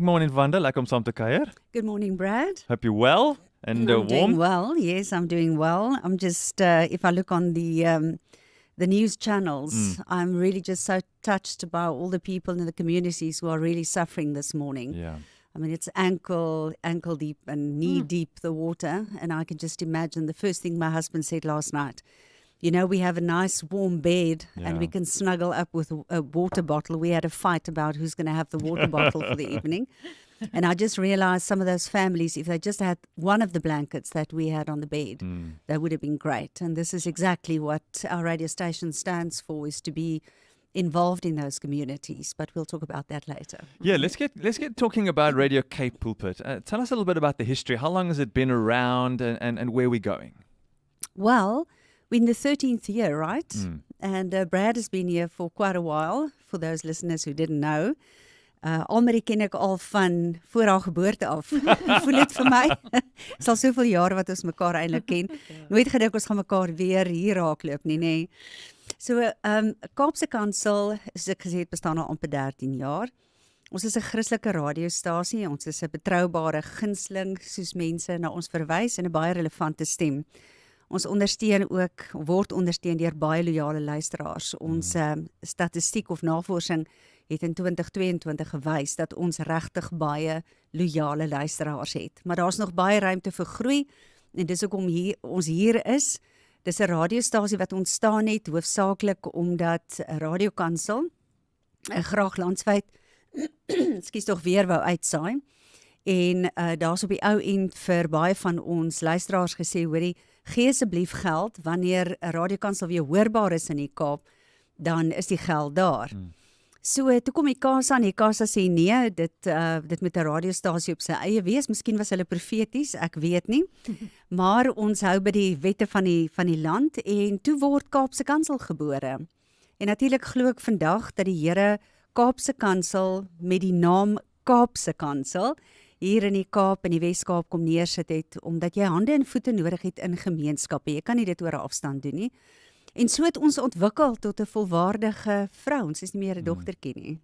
morning, Wanda. Lekker om saam te kuier. Good morning, Brad. Hope you're well and I'm doing warm. well. Yes, I'm doing well. I'm just, if I look on the news channels, I'm really just so touched by all the people in the communities who are really suffering this morning. Yeah. I mean, it's ankle deep and knee deep, the water. And I can just imagine the first thing my husband said last night. You know, we have a nice warm bed and we can snuggle up with a water bottle. We had a fight about who's going to have the water bottle for the evening. And I just realized some of those families, if they just had one of the blankets that we had on the bed, that would have been great. And this is exactly what our radio station stands for, is to be involved in those communities. But we'll talk about that later. Yeah, let's get talking about Radio Cape Pulpit. Tell us a little bit about the history. How long has it been around and where are we going? Well, we're in the 13th year, right? And Brad has been here for quite a while, for those listeners who didn't know. Almarie ken ek al van voor haar geboorte af. Voel dit vir my. Is al soveel jare wat ons mekaar eintlik ken. Nooit gedink ons gaan mekaar weer hier raakloop nie, nê. So, Kaapse Kansel, soos ek gesê het, bestaan al amper 13 jaar. Ons is 'n Christelike radiostasie. Ons is 'n betroubare gunsteling soos mense na ons verwys en 'n baie relevante stem. Ons word ondersteun deur baie loyale luisteraars. Ons statistiek of navorsing het in 2022 gewys dat ons regtig baie loyale luisteraars het. Maar daar's nog baie ruimte vir groei en dis hoekom ons hier is. Dis 'n radiostasie wat ontstaan het hoofsaaklik omdat Radio Kansel graag landwyd ekskuus tog weer wou uitsaai. En daar's op die ou end vir baie van ons luisteraars gesê, hoorie, gee asseblief geld wanneer Radio Kansel weer hoorbaar is in die Kaap, dan is die geld daar. So, toe kom die Kasa en die Kasa sê nee, dit moet 'n radiostasie op sy eie wees. Miskien was hulle profeties, ek weet nie. Maar ons hou by die wette van die land en toe word Kaapse Kansel gebore. En natuurlik glo ek vandag dat die Here Kaapse Kansel met die naam Kaapse Kansel hier in die Kaap en die Wes-Kaap kom neersit het, omdat jy hande en voete nodig het in gemeenskappe. Jy kan nie dit oor 'n afstand doen nie. En so het ons ontwikkel tot 'n volwaardige vrou. Ons is nie meer 'n dogtertjie nie.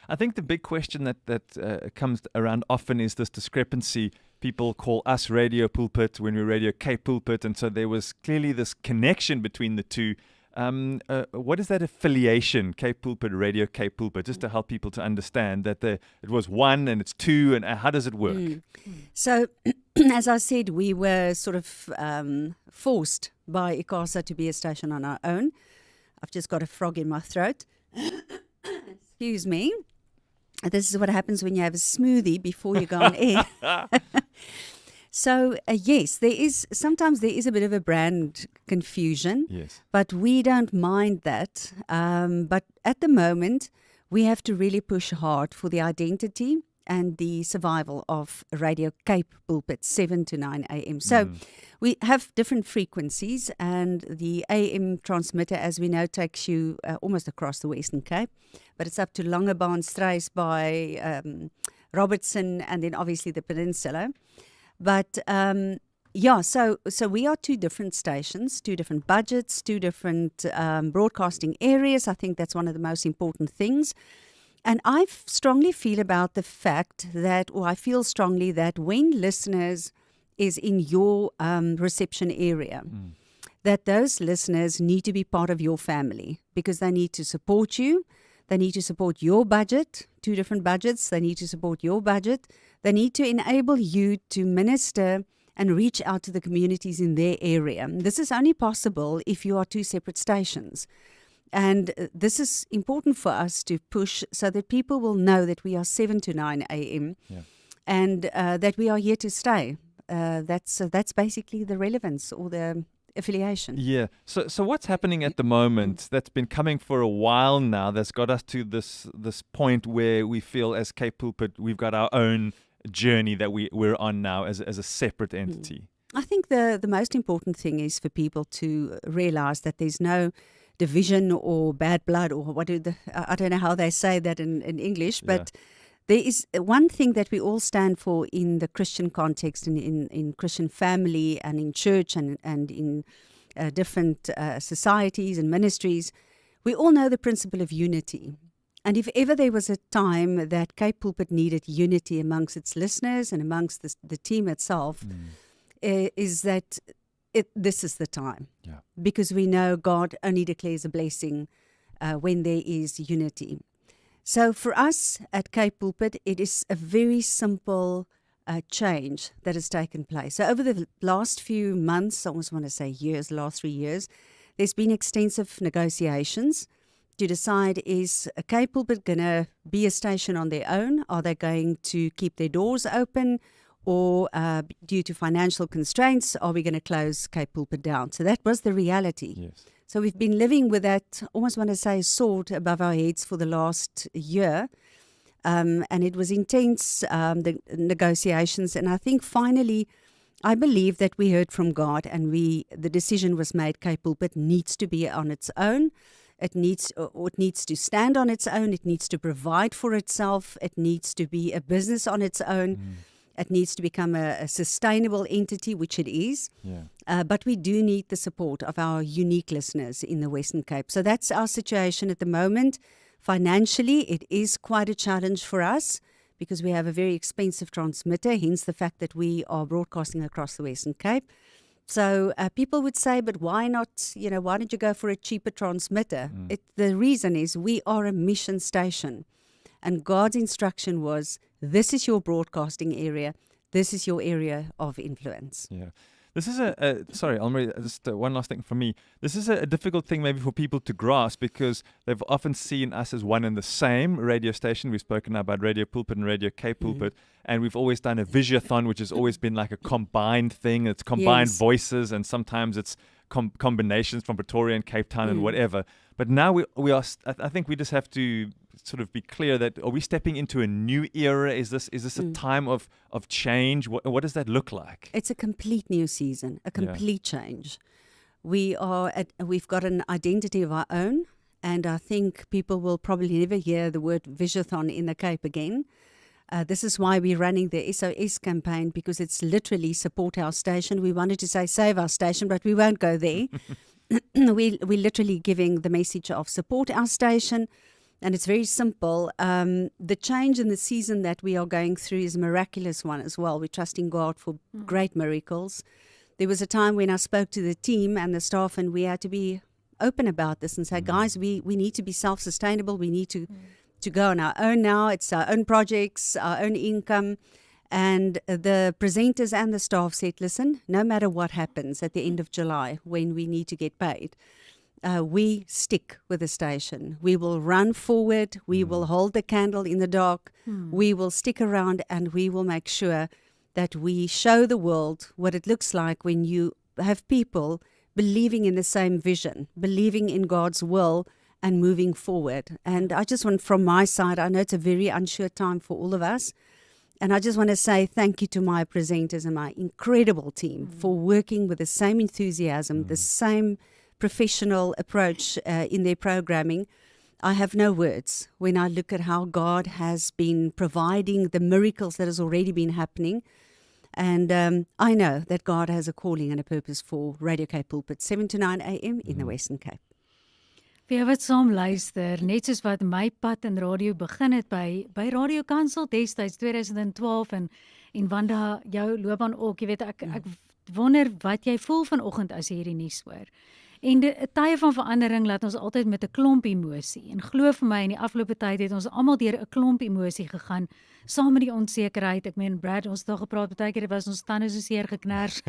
I think the big question that comes around often is this discrepancy. People call us Radio Pulpit when we're Radio Cape Pulpit, and so there was clearly this connection between the two. What is that affiliation, Cape Pulpit, Radio Cape Pulpit, just to help people to understand that it was one and it's two, and how does it work? So, as I said, we were sort of forced by ICASA to be a station on our own. I've just got a frog in my throat. Excuse me. This is what happens when you have a smoothie before you go on air. So, yes, sometimes there is a bit of a brand confusion, Yes. but we don't mind that. But at the moment, we have to really push hard for the identity and the survival of Radio Cape Pulpit, 7 to 9 a.m. So we have different frequencies, and the AM transmitter, as we know, takes you almost across the Western Cape, but it's up to Langebaan, Struisbaai, Robertson, and then obviously the Peninsula. But so we are two different stations, two different budgets, two different broadcasting areas. I think that's one of the most important things. And I strongly feel about the fact that, or I feel strongly that when listeners is in your reception area, that those listeners need to be part of your family because they need to support you. They need to support your budget, two different budgets. They need to support your budget. They need to enable you to minister and reach out to the communities in their area. This is only possible if you are two separate stations. And this is important for us to push so that people will know that we are 7 to 9 a.m. And that we are here to stay. That's basically the relevance or the affiliation. Yeah. So what's happening at the moment that's been coming for a while now that's got us to this point where we feel as Cape Pulpit we've got our own journey that we're on now as a separate entity? I think the most important thing is for people to realize that there's no division or bad blood or I don't know how they say that in English, but there is one thing that we all stand for in the Christian context, in Christian family and in church and in different societies and ministries. We all know the principle of unity. And if ever there was a time that Cape Pulpit needed unity amongst its listeners and amongst the team itself, is that this is the time. Yeah. Because we know God only declares a blessing when there is unity. So for us at Cape Pulpit, it is a very simple change that has taken place. So over the last few months, I almost want to say years, last 3 years, there's been extensive negotiations to decide, is Cape Pulpit going to be a station on their own? Are they going to keep their doors open? Or due to financial constraints, are we going to close Cape Pulpit down? So that was the reality. Yes. So we've been living with that, almost want to say, sword above our heads for the last year. And it was intense, the negotiations. And I think finally, I believe that we heard from God and the decision was made, Cape Pulpit needs to be on its own. It needs to stand on its own. It needs to provide for itself. It needs to be a business on its own. It needs to become a sustainable entity, which it is. Yeah. But we do need the support of our unique listeners in the Western Cape. So that's our situation at the moment. Financially, it is quite a challenge for us because we have a very expensive transmitter, hence the fact that we are broadcasting across the Western Cape. So people would say, but why not, why don't you go for a cheaper transmitter? The reason is we are a mission station. And God's instruction was, this is your broadcasting area. This is your area of influence. Yeah. This is sorry, Almarie, just one last thing from me. This is a difficult thing maybe for people to grasp because they've often seen us as one and the same radio station. We've spoken about Radio Pulpit and Radio Cape Pulpit, and we've always done a Visiathon, which has always been like a combined thing. It's combined voices, and sometimes it's combinations from Pretoria and Cape Town and whatever. But now we are. I think we just have to sort of be clear that are we stepping into a new era? Is this a time of change? What does that look like? It's a complete new season, a complete change. We've got an identity of our own, and I think people will probably never hear the word Visiathon in the Cape again. This is why we're running the SOS campaign, because it's literally support our station. We wanted to say save our station, but we won't go there. We're literally giving the message of support our station. And it's very simple. The change in the season that we are going through is a miraculous one as well. We're trusting God for great miracles. There was a time when I spoke to the team and the staff, and we had to be open about this and say, guys, we need to be self-sustainable. We need to go on our own now. It's our own projects, our own income. And the presenters and the staff said, listen, no matter what happens at the end of July when we need to get paid, we stick with the station. We will run forward. We will hold the candle in the dark. We will stick around, and we will make sure that we show the world what it looks like when you have people believing in the same vision, believing in God's will and moving forward. And I just want, from my side, I know it's a very unsure time for all of us. And I just want to say thank you to my presenters and my incredible team for working with the same enthusiasm, the same professional approach in their programming. I have no words when I look at how God has been providing the miracles that has already been happening. And I know that God has a calling and a purpose for Radio Cape Pulpit, 7 to 9 a.m. in the Western Cape. Vir jou wat saam luister, net soos wat my pad in radio begin het by Radio Kansel destyds 2012 en Wanda, jou loopbaan ook, jy weet, ek wonder wat jy voel vanoggend as jy hierdie nuus hoor. En die tye van verandering laat ons altyd met 'n klomp emosie. En glo vir my, in die afgelope tyd het ons almal deur 'n klomp emosie gegaan, saam met die onsekerheid. Ek meen, Brad, ons het daar gepraat, baie keer was ons tande so seer geknars.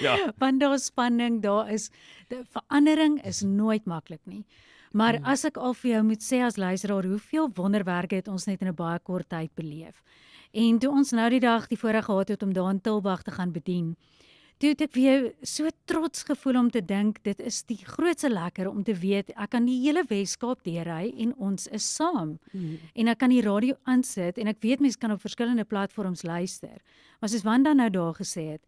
Ja. Want daar is spanning, die verandering is nooit maklik nie. Maar as ek al vir jou moet sê as luisteraar, hoeveel wonderwerke het ons net in 'n baie kort tyd beleef. En toe ons nou die dag die voorreg gehad het om daar in Tilbag te gaan bedien, toe het ek weer so trots gevoel om te dink, dit is die grootste lekker om te weet, ek kan die hele Weskaap deurry en ons is saam. En ek kan die radio aansit en ek weet mense kan op verskillende platforms luister. Maar soos Wanda nou daar gesê het,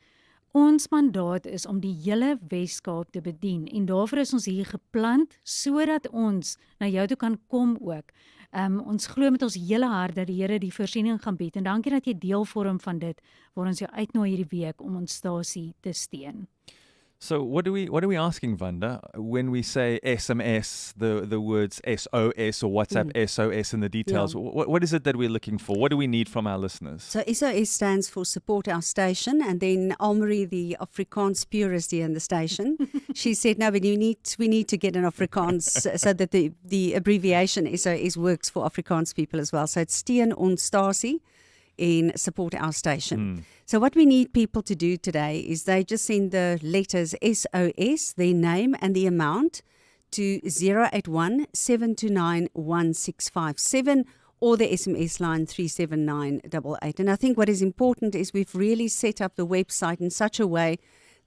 ons mandaat is om die hele Weskaap te bedien en daarvoor is ons hier geplant sodat ons na jou toe kan kom ook. Ons glo met ons hele hart dat die Here die voorsiening gaan bied en dankie dat jy deel vorm van dit waar ons jou uitnooi hierdie week om ons stasie te steun. So what are we asking, Wanda, when we say SMS, the words SOS or WhatsApp SOS in the details? Yeah. What is it that we're looking for? What do we need from our listeners? So SOS stands for Support Our Station, and then Almarie, the Afrikaans purist here in the station, she said, no, but we need to get an Afrikaans so that the abbreviation SOS works for Afrikaans people as well. So it's Steun ons stasie in Support Our Station. So what we need people to do today is they just send the letters SOS, their name and the amount, to 081-729-1657 or the SMS line 37988. And I think what is important is we've really set up the website in such a way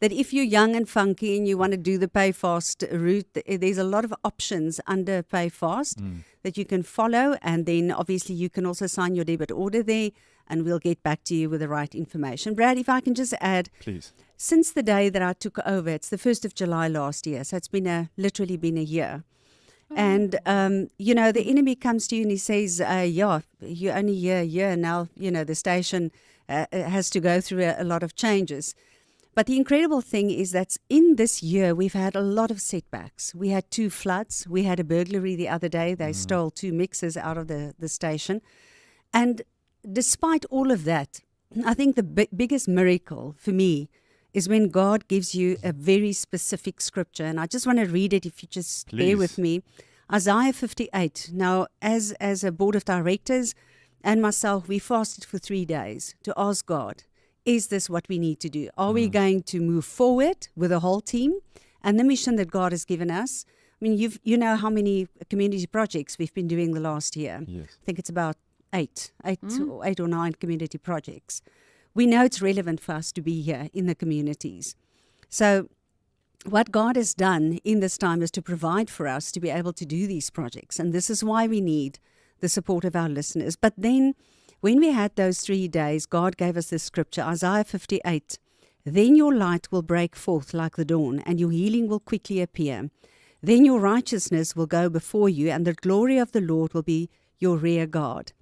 that if you're young and funky and you want to do the Pay Fast route, there's a lot of options under Pay Fast that you can follow. And then obviously you can also sign your debit order there, and we'll get back to you with the right information. Brad, if I can just add, please. Since the day that I took over, it's the 1st of July last year, so it's literally been a year. And, the enemy comes to you and he says, you're only here a year now, the station has to go through a lot of changes. But the incredible thing is that in this year, we've had a lot of setbacks. We had 2 floods. We had a burglary the other day. They stole 2 mixers out of the station. And despite all of that, I think the biggest miracle for me is when God gives you a very specific scripture. And I just want to read it if you just bear with me. Isaiah 58. Now, as a board of directors and myself, we fasted for 3 days to ask God, is this what we need to do? Are we going to move forward with the whole team and the mission that God has given us? I mean, you know how many community projects we've been doing the last year. Yes. I think it's about 8 or 9 community projects. We know it's relevant for us to be here in the communities. So what God has done in this time is to provide for us to be able to do these projects. And this is why we need the support of our listeners. But then when we had those 3 days, God gave us this scripture, Isaiah 58. Then your light will break forth like the dawn, and your healing will quickly appear. Then your righteousness will go before you, and the glory of the Lord will be your rear guard.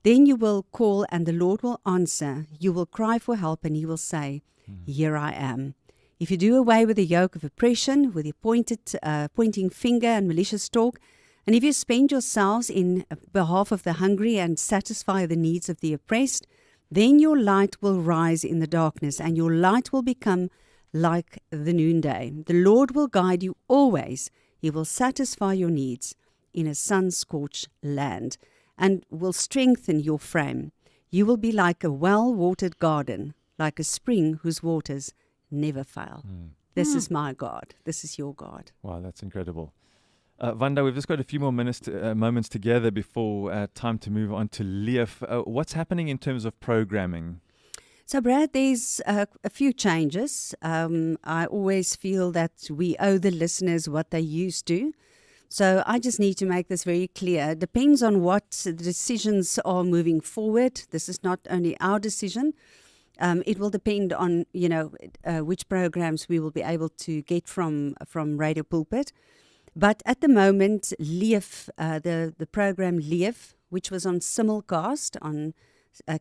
Then you will call, and the Lord will answer. You will cry for help, and he will say, Here I am. If you do away with the yoke of oppression, with your pointing finger and malicious talk, and if you spend yourselves in behalf of the hungry and satisfy the needs of the oppressed, then your light will rise in the darkness, and your light will become like the noonday. The Lord will guide you always. He will satisfy your needs in a sun-scorched land, and will strengthen your frame. You will be like a well-watered garden, like a spring whose waters never fail. This is my God. This is your God. Wow, that's incredible. Wanda, we've just got a few more moments together before time to move on to Leaf. What's happening in terms of programming? So, Brad, there's a few changes. I always feel that we owe the listeners what they used to. So I just need to make this very clear. It depends on what the decisions are moving forward. This is not only our decision. It will depend on, which programs we will be able to get from Radio Pulpit. But at the moment, Leaf, the program Leaf, which was on simulcast on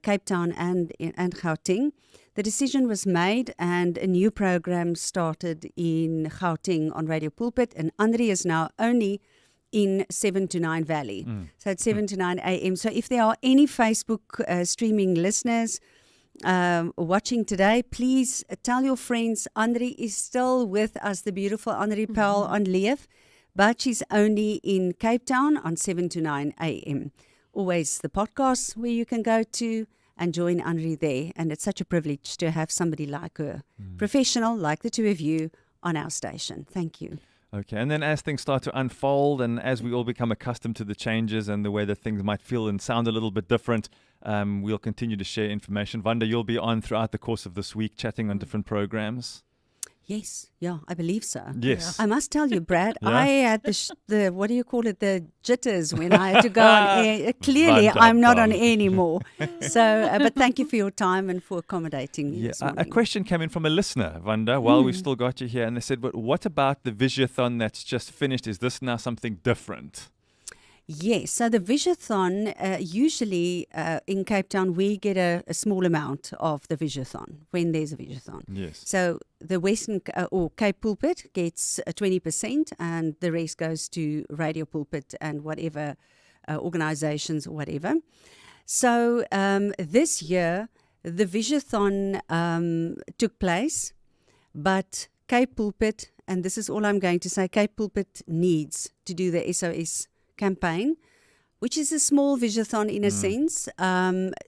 Cape Town and Gauteng, the decision was made and a new program started in Gauteng on Radio Pulpit, and Andre is now only in 7 to 9 Valley. So it's 7 to 9 a.m. So if there are any Facebook streaming listeners watching today, please tell your friends Andre is still with us, the beautiful Andre Powell on Leaf, but she's only in Cape Town on 7 to 9 a.m. Always the podcast where you can go to and join Andre there. And it's such a privilege to have somebody like her, professional like the two of you, on our station. Thank you. Okay, and then as things start to unfold and as we all become accustomed to the changes and the way that things might feel and sound a little bit different, we'll continue to share information. Wanda, you'll be on throughout the course of this week chatting on different programs. Yes, yeah, I believe so. Yes. I must tell you, Brad, Yeah? I had the what do you call it, the jitters when I had to go on air. Clearly, Wanda I'm not on Bam. air anymore. So, but thank you for your time and for accommodating me this A morning. question came in from a listener, Wanda, while we've still got you here, and they said, but what about the Visiathon that's just finished? Is this now something different? Yes, so the Visiathon, usually in Cape Town, we get a small amount of the Visiathon when there's a Visiathon. Yes. So the Western or Cape Pulpit gets 20%, and the rest goes to Radio Pulpit and whatever organizations or whatever. So this year, the Visiathon took place, but Cape Pulpit, and this is all I'm going to say, Cape Pulpit needs to do the SOS Campaign, which is a small Visiathon in a sense,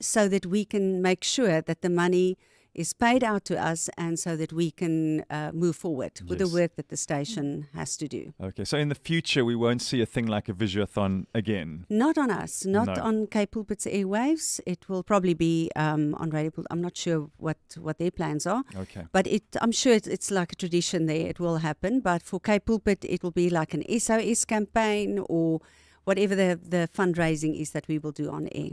so that we can make sure that the money is paid out to us, and so that we can move forward with the work that the station has to do. Okay, so in the future we won't see a thing like a Visiathon again? Not on us, not on Cape Pulpit's airwaves. It will probably be on Radio Pulpit. I'm not sure what their plans are. Okay. But I'm sure it's like a tradition there. It will happen. But for Cape Pulpit, it will be like an SOS campaign or whatever the fundraising is that we will do on air.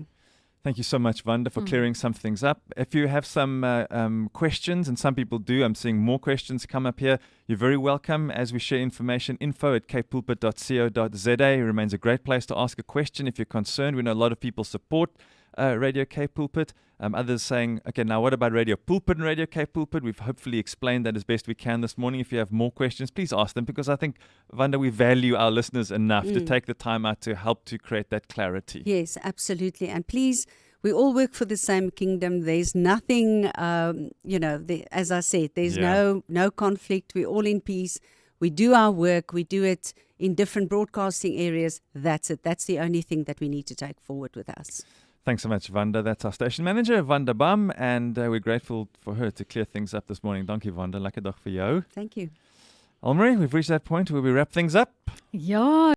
Thank you so much, Wanda, for clearing some things up. If you have some questions, and some people do, I'm seeing more questions come up here, you're very welcome as we share information. info@capepulpit.co.za remains a great place to ask a question if you're concerned. We know a lot of people support Radio Cape Pulpit. Others saying, okay, now what about Radio Pulpit and Radio Cape Pulpit? We've hopefully explained that as best we can this morning. If you have more questions, please ask them, because I think, Wanda, we value our listeners enough to take the time out to help to create that clarity. Yes, absolutely. And please, we all work for the same kingdom. There's nothing, as I said, there's no conflict. We're all in peace. We do our work. We do it in different broadcasting areas. That's it. That's the only thing that we need to take forward with us. Thanks so much, Wanda. That's our station manager, Wanda Bam, and we're grateful for her to clear things up this morning. Dankie, Wanda. Lekker dag vir jou. Thank you. Almarie, we've reached that point where we wrap things up. Ja,